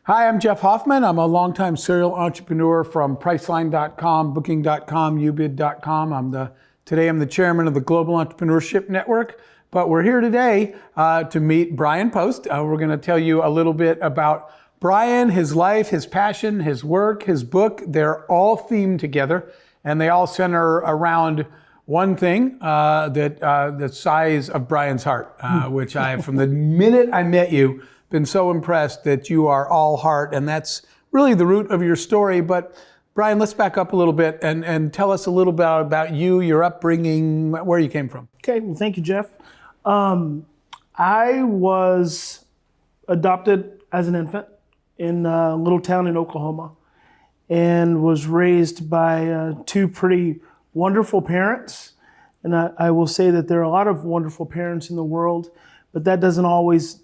Hi, I'm Jeff Hoffman. I'm a longtime serial entrepreneur from Priceline.com, Booking.com, Ubid.com. Today I'm the chairman of the Global Entrepreneurship Network, but we're here today to meet Bryan Post. We're going to tell you a little bit about Bryan, his life, his passion, his work, his book. They're all themed together, and they all center around one thing, the size of Bryan's heart, which from the minute I met you, been so impressed that you are all heart, and that's really the root of your story. But Bryan, let's back up a little bit and tell us a little bit about you, your upbringing, where you came from. Okay, well, thank you, Jeff. I was adopted as an infant in a little town in Oklahoma and was raised by two pretty wonderful parents. And I will say that there are a lot of wonderful parents in the world, but that doesn't always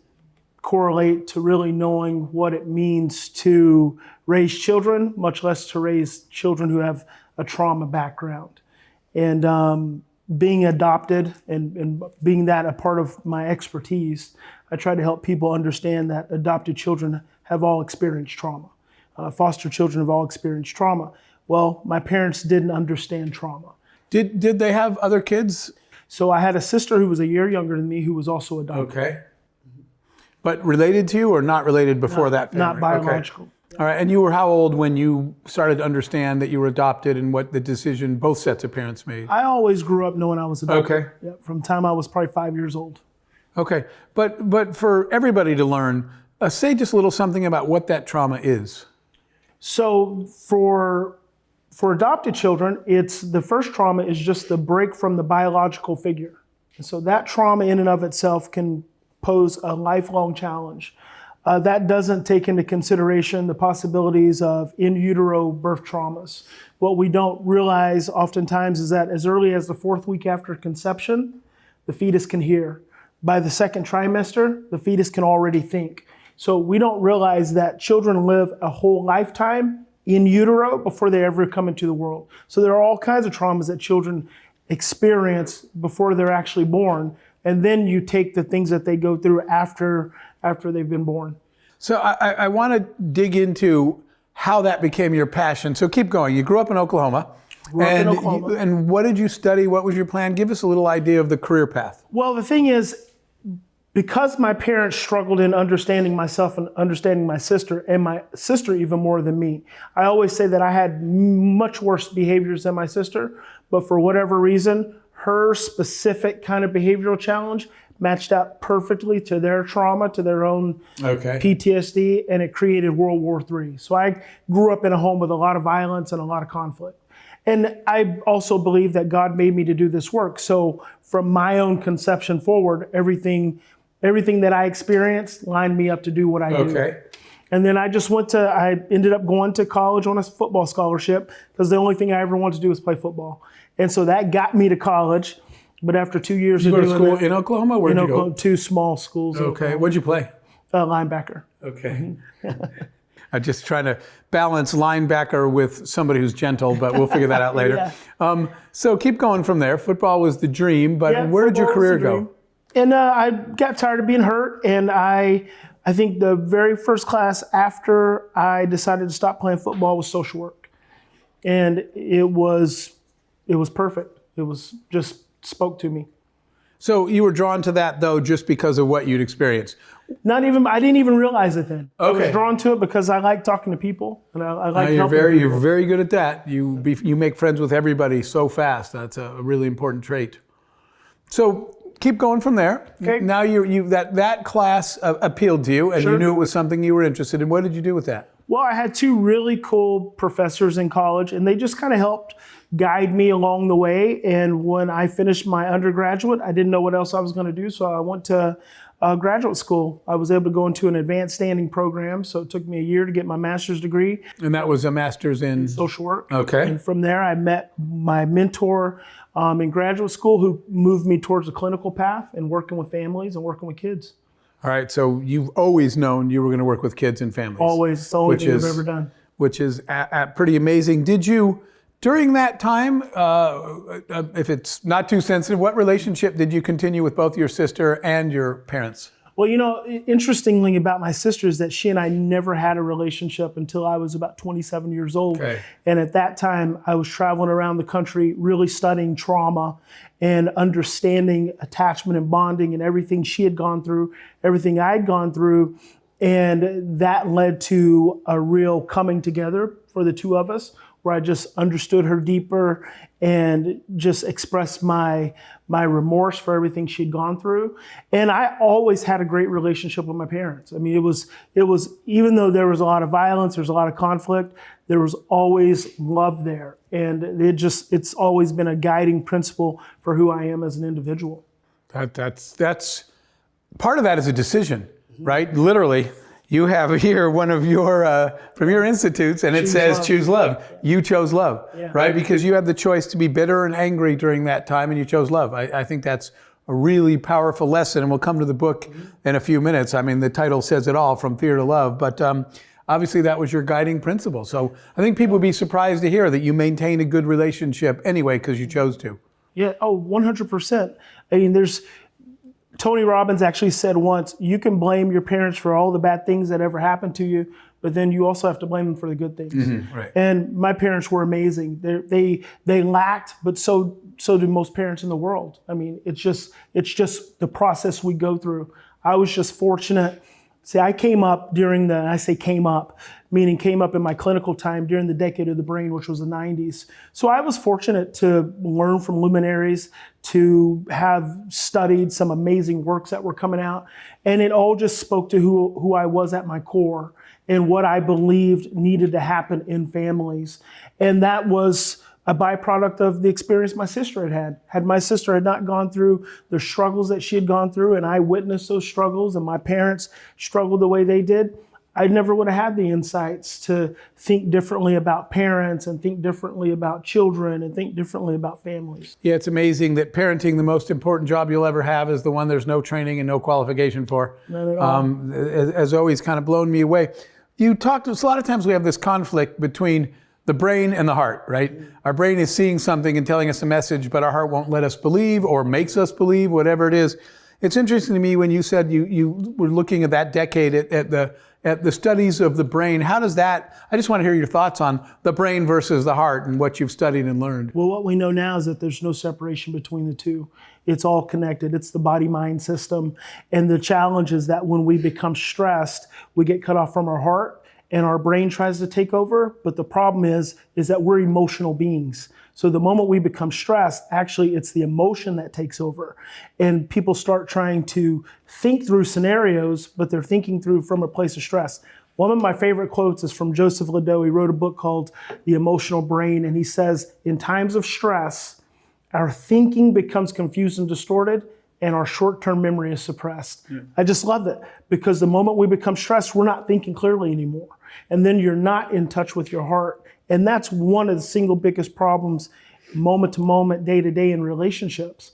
correlate to really knowing what it means to raise children, much less to raise children who have a trauma background. And being adopted and being that a part of my expertise, I try to help people understand that adopted children have all experienced trauma. Foster children have all experienced trauma. Well, my parents didn't understand trauma. Did they have other kids? So I had a sister who was a year younger than me who was also adopted. Okay. But related to you or not related before that family? Not biological. Okay. All right, and you were how old when you started to understand that you were adopted and what the decision both sets of parents made? I always grew up knowing I was adopted. Okay. Yeah, from the time I was probably 5 years old. Okay, but for everybody to learn, say just a little something about what that trauma is. So for adopted children, it's the first trauma is just the break from the biological figure. And so that trauma in and of itself can pose a lifelong challenge. That doesn't take into consideration the possibilities of in utero birth traumas. What we don't realize oftentimes is that as early as the 4th week after conception, the fetus can hear. By the 2nd trimester, the fetus can already think. So we don't realize that children live a whole lifetime in utero before they ever come into the world. So there are all kinds of traumas that children experience before they're actually born. And then you take the things that they go through after they've been born. So I want to dig into how that became your passion. So keep going. You grew up in Oklahoma. And what did you study? What was your plan? Give us a little idea of the career path. Well, the thing is, because my parents struggled in understanding myself and understanding my sister, and my sister even more than me, I always say that I had much worse behaviors than my sister, but for whatever reason, her specific kind of behavioral challenge matched out perfectly to their trauma, to their own PTSD, and it created World War III. So I grew up in a home with a lot of violence and a lot of conflict. And I also believe that God made me to do this work. So from my own conception forward, everything that I experienced lined me up to do what I do. And then I ended up going to college on a football scholarship because the only thing I ever wanted to do was play football. And so that got me to college. But after 2 years of doing that. Did you go to school in Oklahoma? Where'd you go? 2 small schools. Okay. What'd you play? Linebacker. Okay. I'm just trying to balance linebacker with somebody who's gentle, but we'll figure that out later. Yeah. So keep going from there. Football was the dream, but where did your career go? And I got tired of being hurt, and I think the very first class after I decided to stop playing football was social work. And it was perfect. It was just spoke to me. So you were drawn to that though, just because of what you'd experienced? I didn't even realize it then. Okay. I was drawn to it because I like talking to people, and I like helping people. You're very good at that. You make friends with everybody so fast. That's a really important trait. So keep going from there. Okay. Now that class appealed to you, and you knew it was something you were interested in. What did you do with that? Well, I had 2 really cool professors in college, and they just kind of helped guide me along the way. And when I finished my undergraduate, I didn't know what else I was going to do, so I went to graduate school. I was able to go into an advanced standing program, so it took me a year to get my master's degree. And that was a master's in social work. Okay. And from there, I met my mentor in graduate school who moved me towards the clinical path and working with families and working with kids. All right, so you've always known you were going to work with kids and families. Always. It's the only thing I've ever done. Which is pretty amazing. Did you, during that time, if it's not too sensitive, what relationship did you continue with both your sister and your parents? Well, interestingly about my sister is that she and I never had a relationship until I was about 27 years old. Okay. And at that time, I was traveling around the country, really studying trauma and understanding attachment and bonding and everything she had gone through, everything I'd gone through. And that led to a real coming together for the two of us, where I just understood her deeper and just expressed my remorse for everything she'd gone through. And I always had a great relationship with my parents. I mean, it was even though there was a lot of violence, there's a lot of conflict, there was always love there. And it's always been a guiding principle for who I am as an individual. That's part of that is a decision, right? Literally. You have here one of your, from your institutes, and it says choose love. You chose love, right? Because you had the choice to be bitter and angry during that time, and you chose love. I think that's a really powerful lesson, and we'll come to the book in a few minutes. I mean, the title says it all, From Fear to Love, but obviously that was your guiding principle. So I think people would be surprised to hear that you maintain a good relationship anyway because you chose to. Yeah, 100%. I mean, Tony Robbins actually said once, you can blame your parents for all the bad things that ever happened to you, but then you also have to blame them for the good things. Mm-hmm, right. And my parents were amazing. They lacked, but so do most parents in the world. I mean, it's just the process we go through. I was just fortunate. See, I came up I say came up, meaning came up in my clinical time during the decade of the brain, which was the 90s. So I was fortunate to learn from luminaries, to have studied some amazing works that were coming out. And it all just spoke to who I was at my core and what I believed needed to happen in families. And that was a byproduct of the experience my sister had had. Had my sister had not gone through the struggles that she had gone through, and I witnessed those struggles, and my parents struggled the way they did, I never would have had the insights to think differently about parents and think differently about children and think differently about families. Yeah, it's amazing that parenting, the most important job you'll ever have, is the one there's no training and no qualification for. Not at all. Has always kind of blown me away. You talked to us, a lot of times we have this conflict between the brain and the heart, right? Our brain is seeing something and telling us a message, but our heart won't let us believe or makes us believe, whatever it is. It's interesting to me when you said you were looking at that decade at the studies of the brain. How does that, I just want to hear your thoughts on the brain versus the heart and what you've studied and learned. Well, what we know now is that there's no separation between the two. It's all connected. It's the body-mind system. And the challenge is that when we become stressed, we get cut off from our heart and our brain tries to take over. But the problem is that we're emotional beings. So the moment we become stressed, actually it's the emotion that takes over. And people start trying to think through scenarios, but they're thinking through from a place of stress. One of my favorite quotes is from Joseph Ledoux. He wrote a book called The Emotional Brain. And he says, in times of stress, our thinking becomes confused and distorted, and our short-term memory is suppressed. Yeah. I just love that, because the moment we become stressed, we're not thinking clearly anymore. And then you're not in touch with your heart. And that's one of the single biggest problems, moment to moment, day to day in relationships,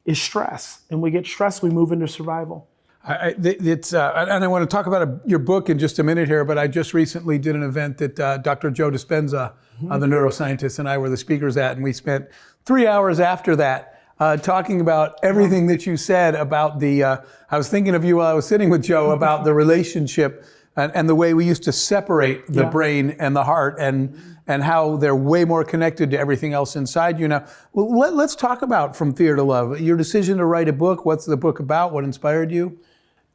is stress. And we get stressed, we move into survival. And I want to talk about your book in just a minute here, but I just recently did an event that Dr. Joe Dispenza, the neuroscientist, and I were the speakers at, and we spent 3 hours after that talking about everything that you said about I was thinking of you while I was sitting with Joe about the relationship and the way we used to separate the brain and the heart and how they're way more connected to everything else inside you now. Well, let's talk about From Fear to Love. Your decision to write a book, what's the book about? What inspired you?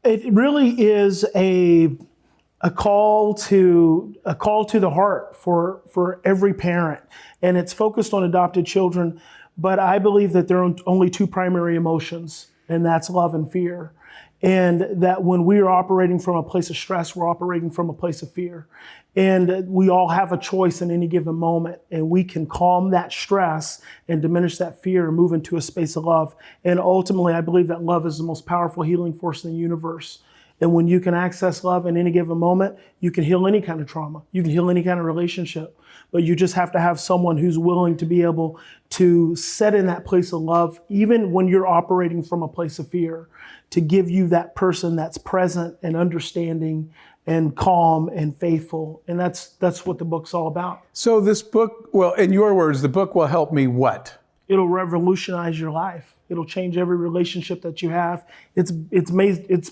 It really is a call to the heart for every parent. And it's focused on adopted children. But I believe that there are only two primary emotions, and that's love and fear. And that when we are operating from a place of stress, we're operating from a place of fear. And we all have a choice in any given moment, and we can calm that stress and diminish that fear and move into a space of love. And ultimately, I believe that love is the most powerful healing force in the universe. And when you can access love in any given moment, you can heal any kind of trauma. You can heal any kind of relationship. But you just have to have someone who's willing to be able to set in that place of love, even when you're operating from a place of fear, to give you that person that's present and understanding and calm and faithful. And that's what the book's all about. So this book, well, in your words, the book will help me what? It'll revolutionize your life. It'll change every relationship that you have. It's amazing.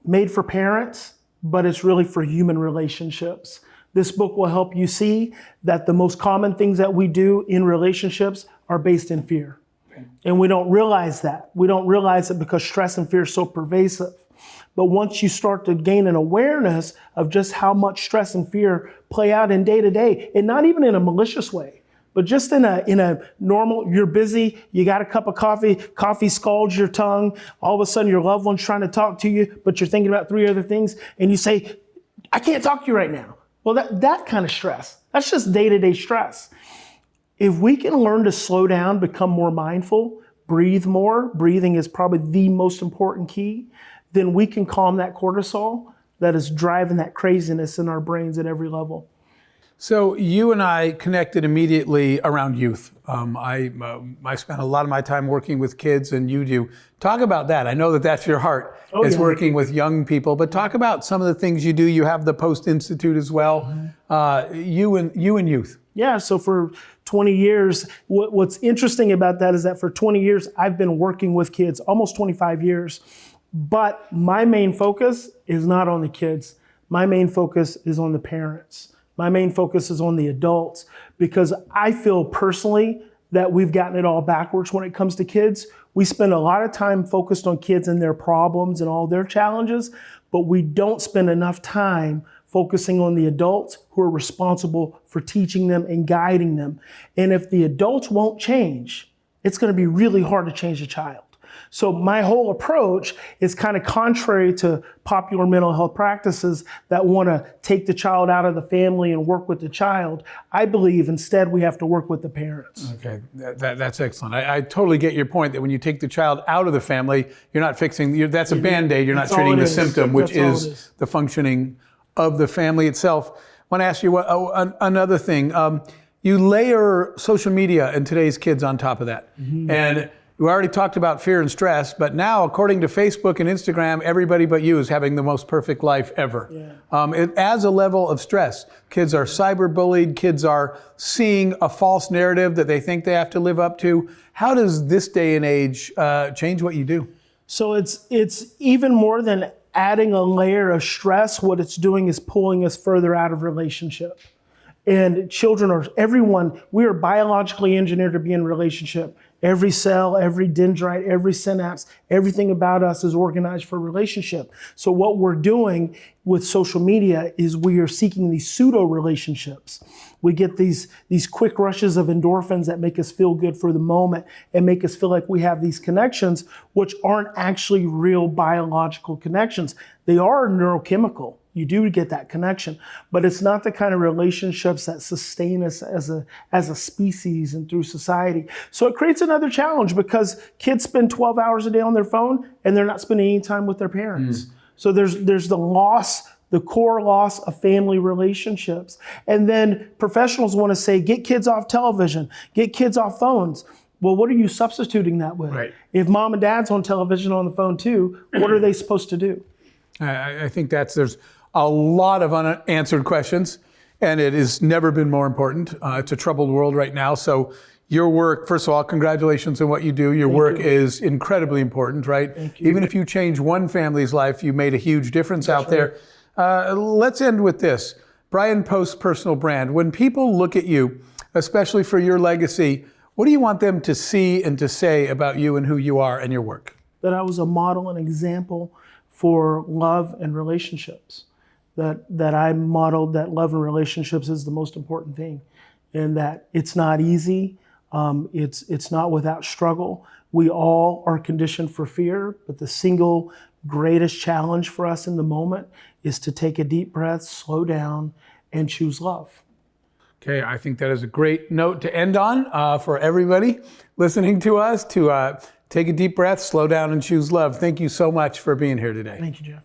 made for parents, but it's really for human relationships. This book will help you see that the most common things that we do in relationships are based in fear. And we don't realize that. We don't realize it because stress and fear is so pervasive. But once you start to gain an awareness of just how much stress and fear play out in day to day, and not even in a malicious way, but just in a normal, you're busy, you got a cup of coffee scalds your tongue, all of a sudden your loved one's trying to talk to you, but you're thinking about 3 other things, and you say, I can't talk to you right now. Well, that kind of stress, that's just day-to-day stress. If we can learn to slow down, become more mindful, breathe more, breathing is probably the most important key, then we can calm that cortisol that is driving that craziness in our brains at every level. So you and I connected immediately around youth. I spent a lot of my time working with kids, and you do. Talk about that. I know that that's your heart, is working with young people, but talk about some of the things you do. You have the Post Institute as well. You and youth. Yeah, so for 20 years, what's interesting about that is that for 20 years, I've been working with kids, almost 25 years. But my main focus is not on the kids. My main focus is on the parents. My main focus is on the adults, because I feel personally that we've gotten it all backwards when it comes to kids. We spend a lot of time focused on kids and their problems and all their challenges, but we don't spend enough time focusing on the adults who are responsible for teaching them and guiding them. And if the adults won't change, it's going to be really hard to change a child. So my whole approach is kind of contrary to popular mental health practices that want to take the child out of the family and work with the child. I believe instead we have to work with the parents. Okay, that's excellent. I totally get your point that when you take the child out of the family, you're not fixing, that's a Band-Aid, you're not treating the symptom, which is the functioning of the family itself. I want to ask you another thing. You layer social media and today's kids on top of that. And we already talked about fear and stress, but now, according to Facebook and Instagram, everybody but you is having the most perfect life ever. It adds a level of stress. Kids are cyberbullied. Kids are seeing a false narrative that they think they have to live up to. How does this day and age change what you do? So it's even more than adding a layer of stress. What it's doing is pulling us further out of relationship. And children we are biologically engineered to be in relationship. Every cell, every dendrite, every synapse, everything about us is organized for relationship. So what we're doing with social media is we are seeking these pseudo relationships. We get these quick rushes of endorphins that make us feel good for the moment and make us feel like we have these connections, which aren't actually real biological connections. They are neurochemical. You do get that connection, but it's not the kind of relationships that sustain us as a species and through society. So it creates another challenge because kids spend 12 hours a day on their phone and they're not spending any time with their parents. So there's the core loss of family relationships. And then professionals want to say, get kids off television, get kids off phones. Well, what are you substituting that with? Right. If mom and dad's on television on the phone too, what are they supposed to do? I think there's a lot of unanswered questions, and it has never been more important. It's a troubled world right now. So your work, first of all, congratulations on what you do. Your work is incredibly important, right? Thank you. Even if you change one family's life, you made a huge difference out there. Let's end with this. Bryan Post's personal brand. When people look at you, especially for your legacy, what do you want them to see and to say about you and who you are and your work? That I was a model and example for love and relationships. That I modeled that love and relationships is the most important thing, and that it's not easy. It's not without struggle. We all are conditioned for fear, but the single greatest challenge for us in the moment is to take a deep breath, slow down, and choose love. Okay, I think that is a great note to end on for everybody listening to us, to take a deep breath, slow down, and choose love. Thank you so much for being here today. Thank you, Jeff.